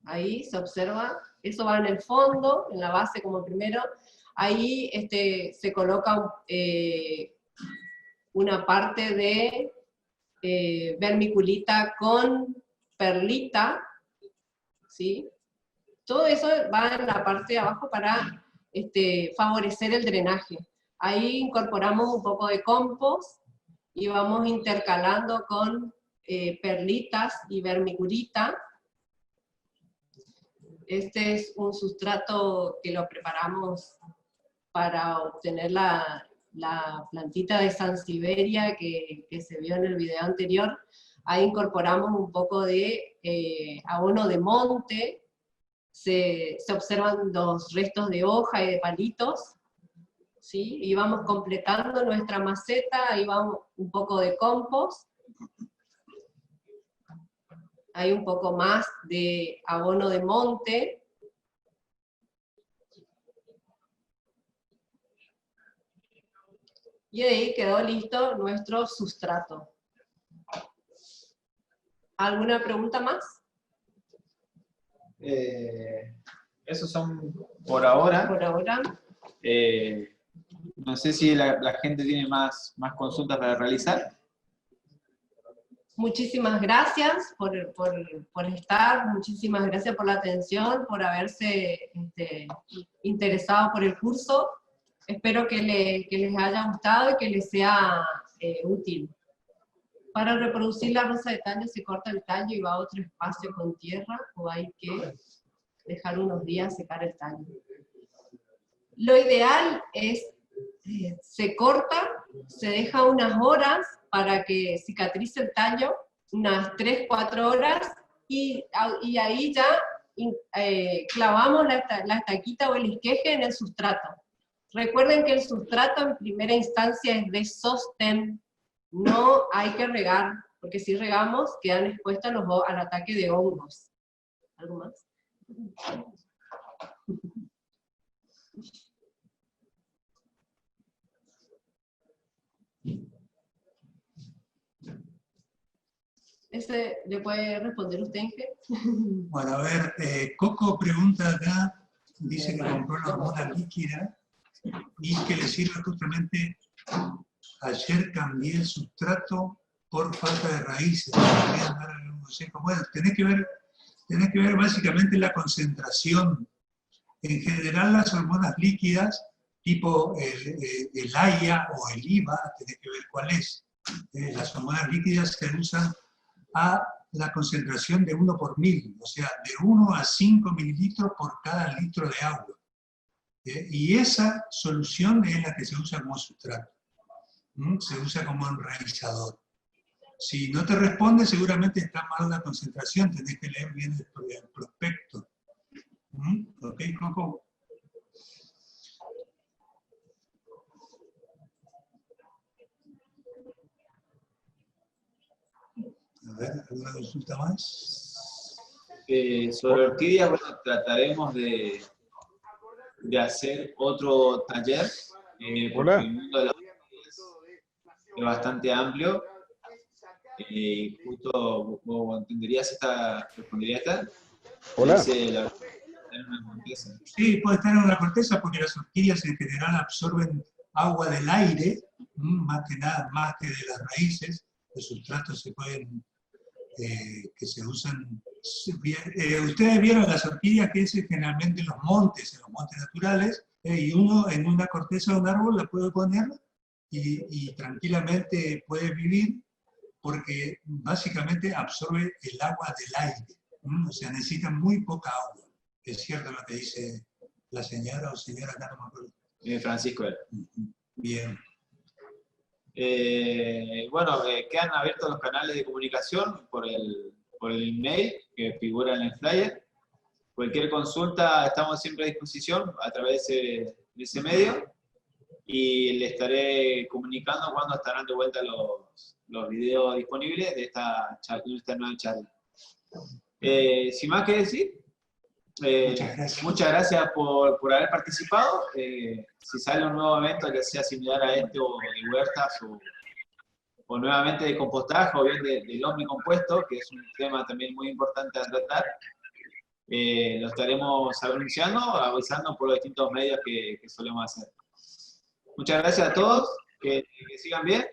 Ahí se observa, eso va en el fondo, en la base como primero. Ahí se coloca una parte de vermiculita con perlita, ¿sí? Todo eso va en la parte de abajo para favorecer el drenaje. Ahí incorporamos un poco de compost y vamos intercalando con perlitas y vermiculita. Este es un sustrato que lo preparamos para obtener la plantita de Sansevieria que se vio en el video anterior. Ahí incorporamos un poco de abono de monte, se observan los restos de hoja y de palitos, ¿sí? Y vamos completando nuestra maceta, ahí vamos un poco de compost, hay un poco más de abono de monte, y ahí quedó listo nuestro sustrato. ¿Alguna pregunta más? Esos son por ahora. Por ahora. No sé si la gente tiene más consultas para realizar. Muchísimas gracias por estar, muchísimas gracias por la atención, por haberse interesado por el curso. Espero que les haya gustado y que les sea útil. Para reproducir la rosa de tallo se corta el tallo y va a otro espacio con tierra, o hay que dejar unos días secar el tallo. Lo ideal es, se corta, se deja unas horas para que cicatrice el tallo, unas 3-4 horas, y ahí ya clavamos la estaquita o el esqueje en el sustrato. Recuerden que el sustrato en primera instancia es de sostén, no hay que regar, porque si regamos quedan expuestos al ataque de hongos. ¿Algo más? ¿Ese le puede responder usted, Inge? Bueno, a ver, Coco pregunta acá, dice que compró una hormona líquida y que le sirve justamente. Ayer cambié el sustrato por falta de raíces. Bueno, tenés que ver tiene que ver básicamente la concentración. En general, las hormonas líquidas, tipo el AIA o el IVA, tiene que ver cuál es. Las hormonas líquidas se usan a la concentración de 1 por 1000, o sea, de 1 a 5 mililitros por cada litro de agua. Y esa solución es la que se usa como sustrato. Se usa como enraizador. Si no te responde, seguramente está mal la concentración, tenés que leer bien el prospecto. ¿Ok, Coco? A ver, ¿alguna consulta más? Sobre orquídeas, bueno, trataremos de hacer otro taller, porque el mundo de las orquídeas es bastante amplio. Justo, ¿vos entenderías esta? ¿Respondería esta? Hola. Sí, puede estar en una corteza porque las orquídeas en general absorben agua del aire, más que nada, más que de las raíces. Los sustratos se pueden, que se usan. Ustedes vieron las orquídeas que es generalmente en los montes naturales, y uno en una corteza de un árbol la puede poner y tranquilamente puede vivir porque básicamente absorbe el agua del aire. O sea, necesita muy poca agua. Es cierto lo que dice la señora o señora, acá no me acuerdo. Francisco. Bien. Bueno, quedan abiertos los canales de comunicación por el email que figura en el flyer. Cualquier consulta, estamos siempre a disposición a través de ese medio y le estaré comunicando cuando estarán de vuelta los videos disponibles de esta nueva charla. Sin más que decir, muchas gracias por haber participado. Si sale un nuevo evento que sea similar a este o de huertas o nuevamente de compostaje o bien del lombricompuesto, que es un tema también muy importante a tratar, lo estaremos anunciando, avisando por los distintos medios que solemos hacer. Muchas gracias a todos, que sigan bien